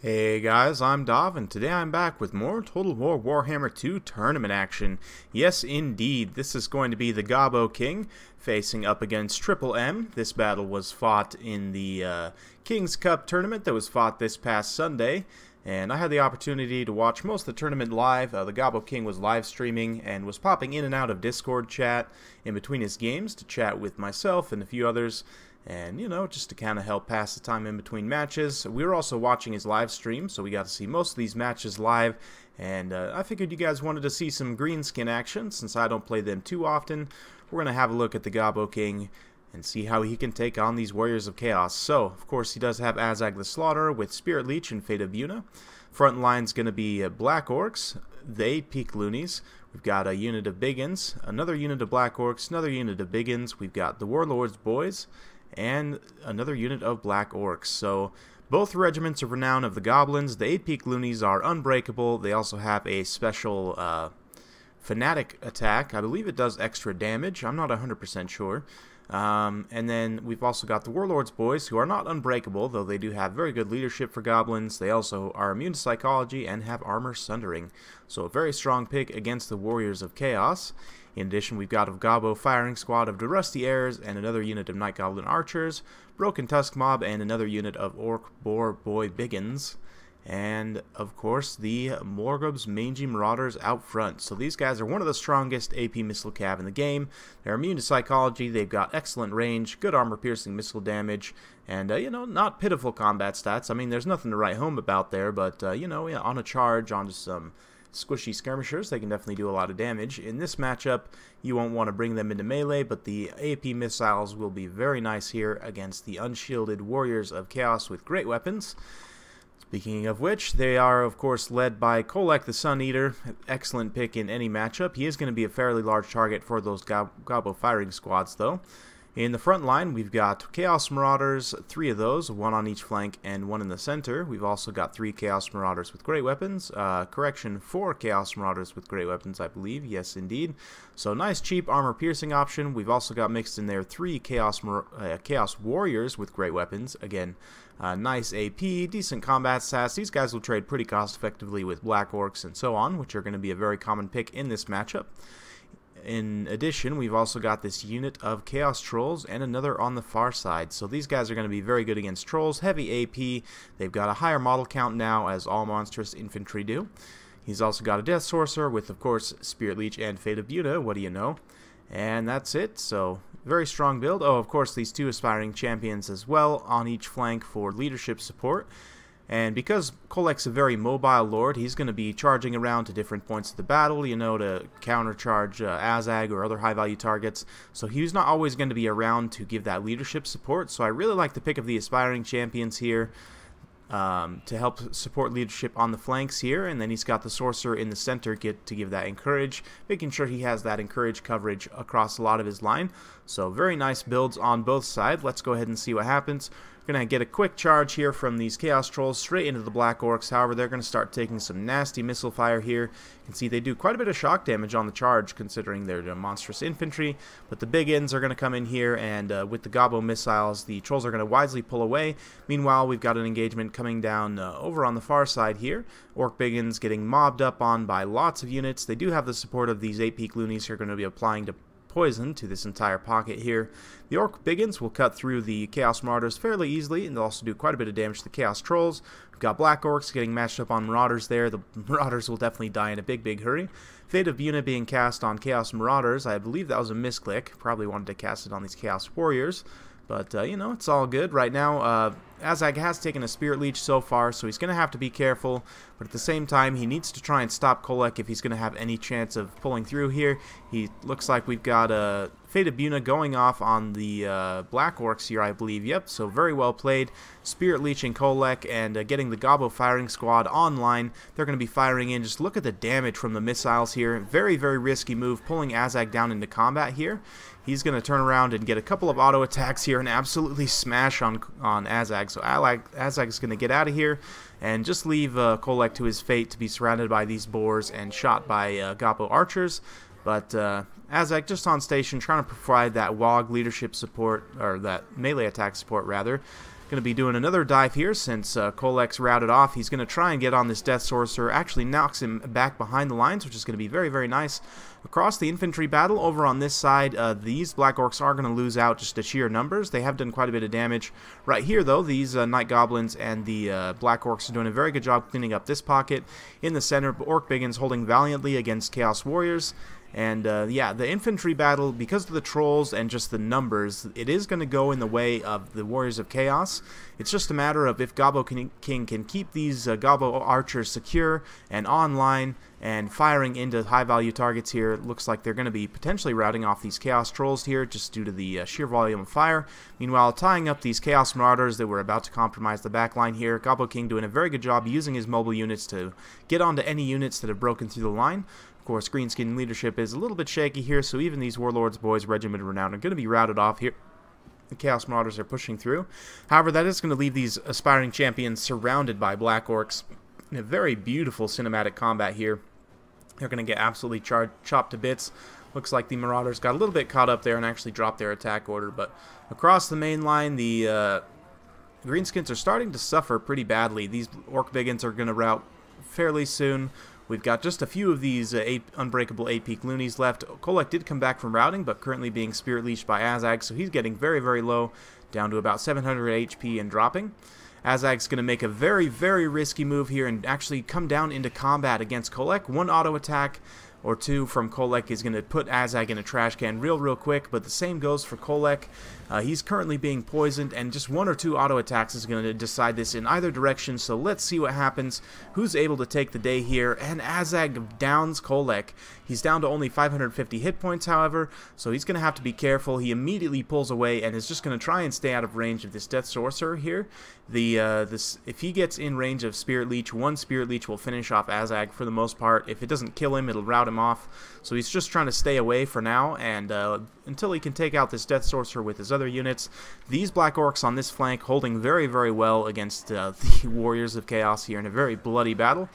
Hey guys, I'm Dov, and today I'm back with more Total War Warhammer 2 tournament action. Yes, indeed, this is going to be the Gobbo King facing up against mMm. This battle was fought in the King's Cup tournament that was fought this past Sunday, and I had the opportunity to watch most of the tournament live. The Gobbo King was live streaming and was popping in and out of Discord chat in between his games to chat with myself and a few others. And, you know, just to kind of help pass the time in between matches. We were also watching his live stream, so we got to see most of these matches live. And I figured you guys wanted to see some greenskin action, since I don't play them too often. We're going to have a look at the Gobbo King and see how he can take on these Warriors of Chaos. So, of course, he does have Azag the Slaughterer with Spirit Leech and Fate of Yuna. Front line's going to be Black Orcs, the 8 Peak Loonies. We've got a unit of Biggins, another unit of Black Orcs, another unit of Biggins. We've got the Warlord's Boys, and another unit of Black Orcs. So both regiments are renowned of the Goblins. The 8 Peak Loonies are unbreakable. They also have a special Fanatic attack. I believe it does extra damage. I'm not 100% sure. And then we've also got the Warlord's Boys, who are not unbreakable, though they do have very good leadership for goblins. They also are immune to psychology and have armor sundering. So a very strong pick against the Warriors of Chaos. In addition, we've got a Gobbo firing squad of the Rusty Heirs and another unit of Night Goblin Archers, Broken Tusk Mob, and another unit of Orc Boar Boy Biggins. And, of course, the Morgub's Mangy Marauders out front. So these guys are one of the strongest AP missile cav in the game. They're immune to psychology, they've got excellent range, good armor-piercing missile damage, and, you know, not pitiful combat stats. I mean, there's nothing to write home about there, but, you know, yeah, on a charge, on just some squishy skirmishers, they can definitely do a lot of damage. In this matchup, you won't want to bring them into melee, but the AP missiles will be very nice here against the unshielded Warriors of Chaos with great weapons. Speaking of which, they are, of course, led by Kolek the Sun Eater. Excellent pick in any matchup. He is going to be a fairly large target for those Gobbo firing squads, though. In the front line, we've got Chaos Marauders, 3 of those, 1 on each flank and 1 in the center. We've also got 3 Chaos Marauders with great weapons. 4 Chaos Marauders with great weapons, I believe. Yes, indeed. So nice, cheap armor-piercing option. We've also got mixed in there 3 Chaos Warriors with great weapons. Again, nice AP, decent combat stats. These guys will trade pretty cost-effectively with Black Orcs and so on, which are going to be a very common pick in this matchup. In addition, we've also got this unit of Chaos Trolls and another on the far side. So these guys are going to be very good against Trolls, heavy AP. They've got a higher model count now, as all monstrous infantry do. He's also got a Death Sorcerer with, of course, Spirit Leech and Fate of Yuna. What do you know? And that's it. So very strong build. Oh, of course, these 2 aspiring champions as well on each flank for leadership support. And because Kolek's a very mobile lord, he's going to be charging around to different points of the battle, you know, to countercharge Azag or other high-value targets. So he's not always going to be around to give that leadership support. So I really like the pick of the aspiring champions here to help support leadership on the flanks here. And then he's got the sorcerer in the center to give that encourage, making sure he has that encourage coverage across a lot of his line. So very nice builds on both sides. Let's go ahead and see what happens. We're going to get a quick charge here from these Chaos Trolls straight into the Black Orcs. However, they're going to start taking some nasty missile fire here. You can see they do quite a bit of shock damage on the charge, considering they're monstrous infantry. But the Biggins are going to come in here, and with the Gobbo missiles, the Trolls are going to wisely pull away. Meanwhile, we've got an engagement coming down over on the far side here. Orc Biggins getting mobbed up on by lots of units. They do have the support of these 8 Peak Loonies who are going to be applying to poison to this entire pocket here. The Orc Biggins will cut through the Chaos Marauders fairly easily, and they'll also do quite a bit of damage to the Chaos Trolls. We've got Black Orcs getting matched up on Marauders there. The Marauders will definitely die in a big hurry. Fate of Yuna being cast on Chaos Marauders. I believe that was a misclick. Probably wanted to cast it on these Chaos Warriors. But, you know, it's all good. Right now, Azag has taken a Spirit Leech so far, so he's going to have to be careful. But at the same time, he needs to try and stop Kolek if he's going to have any chance of pulling through here. He looks like we've got a Fate of Yuna going off on the Black Orcs here, I believe. Yep, so very well played. Spirit Leeching Kolek and getting the Gobbo firing squad online. They're going to be firing in. Just look at the damage from the missiles here. Very risky move, pulling Azag down into combat here. He's going to turn around and get a couple of auto attacks here and absolutely smash on Azag. So Azag is going to get out of here and just leave Kolek to his fate to be surrounded by these boars and shot by Gobbo archers. But Azag just on station trying to provide that WOG leadership support, or that melee attack support rather. Going to be doing another dive here since Kolek's routed off. He's going to try and get on this Death Sorcerer. Actually knocks him back behind the lines, which is going to be very, very nice. Across the infantry battle, over on this side, these Black Orcs are going to lose out just to sheer numbers. They have done quite a bit of damage. Right here, though, these Night Goblins and the Black Orcs are doing a very good job cleaning up this pocket. In the center, Orc Biggins holding valiantly against Chaos Warriors. And yeah, the infantry battle, because of the trolls and just the numbers, it is going to go in the way of the Warriors of Chaos. It's just a matter of if Gobbo King can keep these Gobbo archers secure and online and firing into high-value targets here. It looks like they're going to be potentially routing off these Chaos Trolls here just due to the sheer volume of fire. Meanwhile, tying up these Chaos Marauders that were about to compromise the backline here. Gobbo King doing a very good job using his mobile units to get onto any units that have broken through the line. Of course, Greenskin leadership is a little bit shaky here, so even these Warlords Boys, Regiment of Renown, are going to be routed off here. The Chaos Marauders are pushing through. However, that is going to leave these aspiring champions surrounded by Black Orcs in a very beautiful cinematic combat here. They're going to get absolutely chopped to bits. Looks like the Marauders got a little bit caught up there and actually dropped their attack order, but across the main line, the Greenskins are starting to suffer pretty badly. These Orc Biggins are going to rout fairly soon. We've got just a few of these unbreakable 8-peak loonies left. Kolek did come back from routing, but currently being spirit leashed by Azag, so he's getting very, very low, down to about 700 HP and dropping. Azag's going to make a very, very risky move here and actually come down into combat against Kolek. One auto attack or two from Kolek is going to put Azag in a trash can real quick, but the same goes for Kolek. He's currently being poisoned, and just one or two auto attacks is going to decide this in either direction, so let's see what happens. Who's able to take the day here? And Azag downs Kolek. He's down to only 550 hit points, however, so he's going to have to be careful. He immediately pulls away and is just going to try and stay out of range of this Death Sorcerer here. If he gets in range of Spirit Leech, one Spirit Leech will finish off Azag for the most part. If it doesn't kill him, it'll rout him off. So he's just trying to stay away for now, and until he can take out this Death Sorcerer with his other units. These Black Orcs on this flank holding very, very well against the Warriors of Chaos here in a very bloody battle.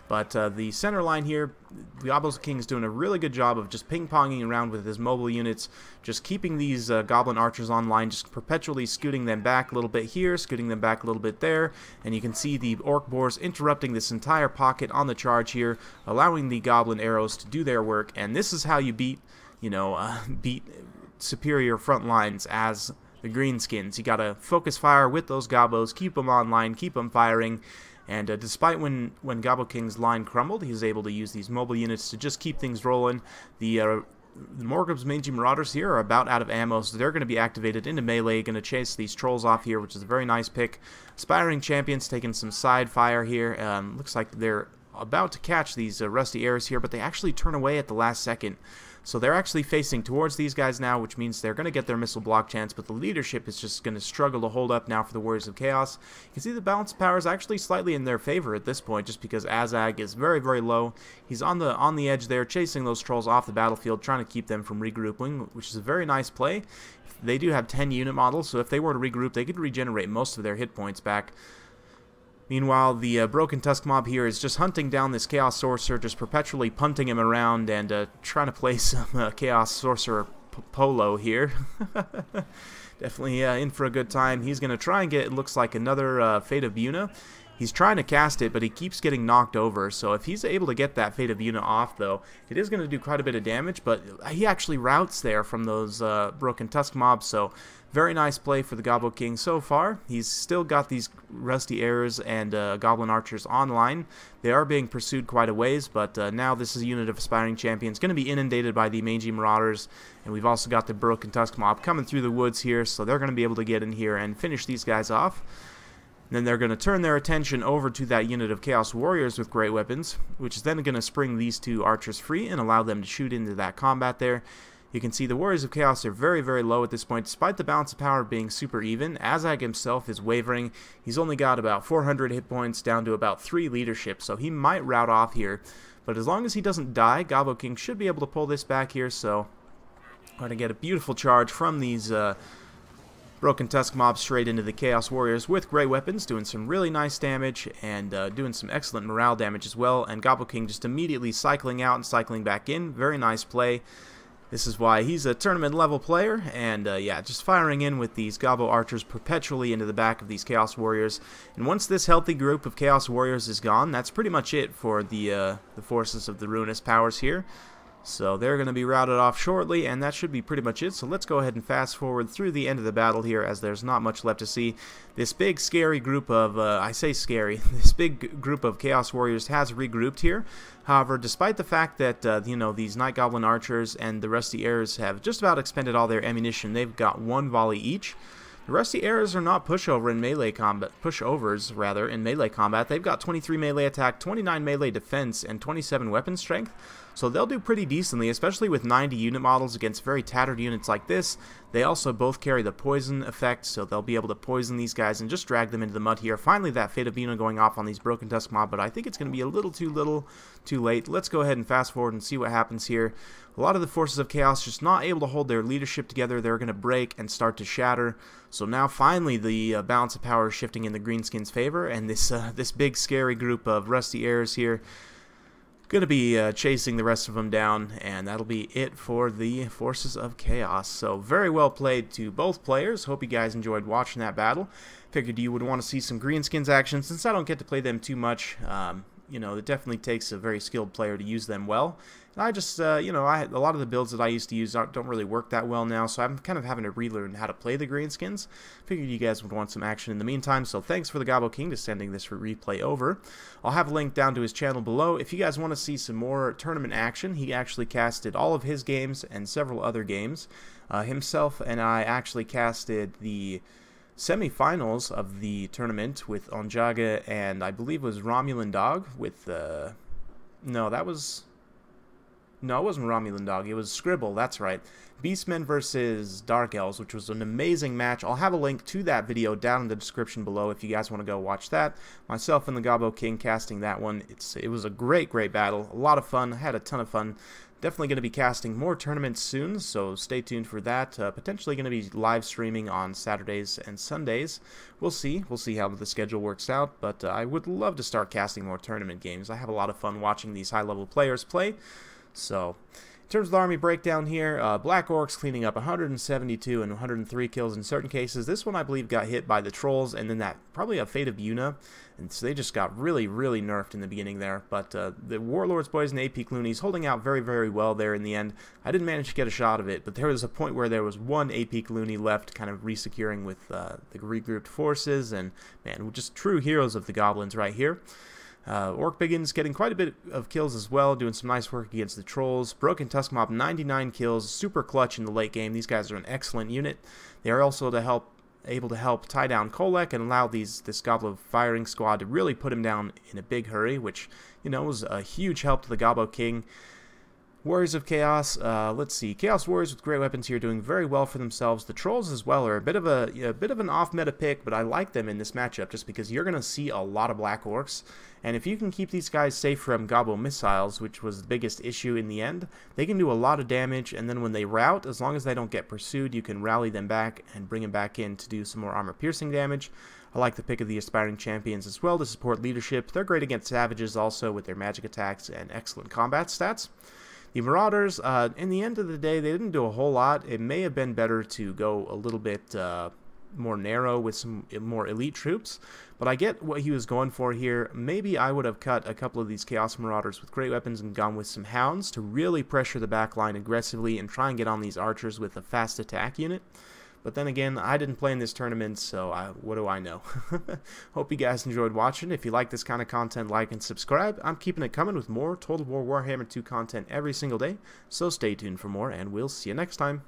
But the center line here, the Gobbo King's doing a really good job of just ping-ponging around with his mobile units, just keeping these Goblin Archers online, just perpetually scooting them back a little bit here, scooting them back a little bit there, and you can see the Orc Boars interrupting this entire pocket on the charge here, allowing the Goblin Arrows to do their work, and this is how you beat, beat superior front lines as the Greenskins. You gotta focus fire with those Gobbos, keep them online, keep them firing. And despite when Gobbo King's line crumbled, he was able to use these mobile units to just keep things rolling. The Morgrim's Mangy Marauders here are about out of ammo, so they're going to be activated into melee, going to chase these trolls off here, which is a very nice pick. Aspiring Champions taking some side fire here. Looks like they're about to catch these Rusty Arrows here, but they actually turn away at the last second. So they're actually facing towards these guys now, which means they're going to get their missile block chance, but the leadership is just going to struggle to hold up now for the Warriors of Chaos. You can see the balance of power is actually slightly in their favor at this point, just because Azag is very, very low. He's on the edge there, chasing those trolls off the battlefield, trying to keep them from regrouping, which is a very nice play. They do have 10 unit models, so if they were to regroup, they could regenerate most of their hit points back. Meanwhile, the Broken Tusk Mob here is just hunting down this Chaos Sorcerer, just perpetually punting him around and trying to play some Chaos Sorcerer polo here. Definitely in for a good time. He's going to try and get, it looks like, another Fate of Buna. He's trying to cast it, but he keeps getting knocked over. So if he's able to get that Fate of Buna off, though, it is going to do quite a bit of damage. But he actually routs there from those Broken Tusk Mobs, so very nice play for the Gobbo King so far. He's still got these Rusty Arrows and Goblin Archers online. They are being pursued quite a ways, but now this is a unit of Aspiring Champions going to be inundated by the Mangy Marauders, and we've also got the Broken Tusk Mob coming through the woods here, so they're going to be able to get in here and finish these guys off. And then they're going to turn their attention over to that unit of Chaos Warriors with great weapons, which is then going to spring these two archers free and allow them to shoot into that combat there. You can see the Warriors of Chaos are very, very low at this point, despite the balance of power being super even. Azag himself is wavering. He's only got about 400 hit points down to about 3 leadership, so he might rout off here. But as long as he doesn't die, Gobbo King should be able to pull this back here, so we're going to get a beautiful charge from these Broken Tusk Mobs straight into the Chaos Warriors with great weapons, doing some really nice damage and doing some excellent morale damage as well. And Gobbo King just immediately cycling out and cycling back in. Very nice play. This is why he's a tournament level player, and yeah, just firing in with these Gobbo archers perpetually into the back of these Chaos Warriors. And once this healthy group of Chaos Warriors is gone, that's pretty much it for the forces of the Ruinous Powers here. So they're going to be routed off shortly, and that should be pretty much it. So let's go ahead and fast forward through the end of the battle here, as there's not much left to see. This big scary group of, I say scary, this big group of Chaos Warriors has regrouped here. However, despite the fact that, you know, these Night Goblin Archers and the Rusty Heirs have just about expended all their ammunition, they've got one volley each. The Rusty Heirs are not pushovers in melee combat. They've got 23 melee attack, 29 melee defense, and 27 weapon strength. So they'll do pretty decently, especially with 90 unit models against very tattered units like this. They also both carry the poison effect, so they'll be able to poison these guys and just drag them into the mud here. Finally, that Fate of Bina going off on these Broken Tusk mob, but I think it's going to be a little too late. Let's go ahead and fast forward and see what happens here. A lot of the forces of Chaos just not able to hold their leadership together. They're going to break and start to shatter. So now finally the balance of power is shifting in the Greenskins' favor, and this big scary group of Rusty Heirs here going to be chasing the rest of them down, and that'll be it for the forces of Chaos. So very well played to both players. Hope you guys enjoyed watching that battle. Figured you would want to see some Greenskins action since I don't get to play them too much. You know, it definitely takes a very skilled player to use them well. And I just, you know, a lot of the builds that I used to use don't really work that well now, so I'm kind of having to relearn how to play the Greenskins. Figured you guys would want some action in the meantime, so thanks for the Gobbo King to sending this replay over. I'll have a link down to his channel below. If you guys want to see some more tournament action, he actually casted all of his games and several other games. Himself and I actually casted the semi-finals of the tournament with Onjaga and I believe it was Romulan Dog with No, it wasn't Romulan Dog. It was Scribble, that's right. Beastmen versus Dark Elves, which was an amazing match. I'll have a link to that video down in the description below if you guys want to go watch that. Myself and the Gobbo King casting that one. It was a great battle. A lot of fun. I had a ton of fun. Definitely going to be casting more tournaments soon, so stay tuned for that. Potentially going to be live streaming on Saturdays and Sundays. We'll see. We'll see how the schedule works out, but I would love to start casting more tournament games. I have a lot of fun watching these high-level players play. So, in terms of the army breakdown here, Black Orcs cleaning up 172 and 103 kills in certain cases. This one, I believe, got hit by the Trolls, and then that probably a Fate of Bina, and so they just got really nerfed in the beginning there. But the Warlords boys and AP Clooney's holding out very well there in the end. I didn't manage to get a shot of it, but there was a point where there was one AP Clooney left, kind of resecuring with the regrouped forces, and man, just true heroes of the Goblins right here. Orc Biggins getting quite a bit of kills as well, doing some nice work against the Trolls. Broken Tusk Mob, 99 kills, super clutch in the late game. These guys are an excellent unit. They are also able to help tie down Kolek and allow this Gobbo firing squad to really put him down in a big hurry, which, you know, was a huge help to the Gobbo King. Warriors of Chaos, let's see. Chaos Warriors with great weapons here doing very well for themselves. The Trolls as well are a bit of an off-meta pick, but I like them in this matchup just because you're going to see a lot of Black Orcs. And if you can keep these guys safe from Gobbo missiles, which was the biggest issue in the end, they can do a lot of damage, and then when they rout, as long as they don't get pursued, you can rally them back and bring them back in to do some more armor-piercing damage. I like the pick of the Aspiring Champions as well to support leadership. They're great against Savages also with their magic attacks and excellent combat stats. The Marauders, in the end of the day, they didn't do a whole lot. It may have been better to go a little bit more narrow with some more elite troops, but I get what he was going for here. Maybe I would have cut a couple of these Chaos Marauders with great weapons and gone with some Hounds to really pressure the back line aggressively and try and get on these Archers with a fast attack unit. But then again, I didn't play in this tournament, so what do I know? Hope you guys enjoyed watching. If you like this kind of content, like and subscribe. I'm keeping it coming with more Total War Warhammer 2 content every single day, so stay tuned for more, and we'll see you next time.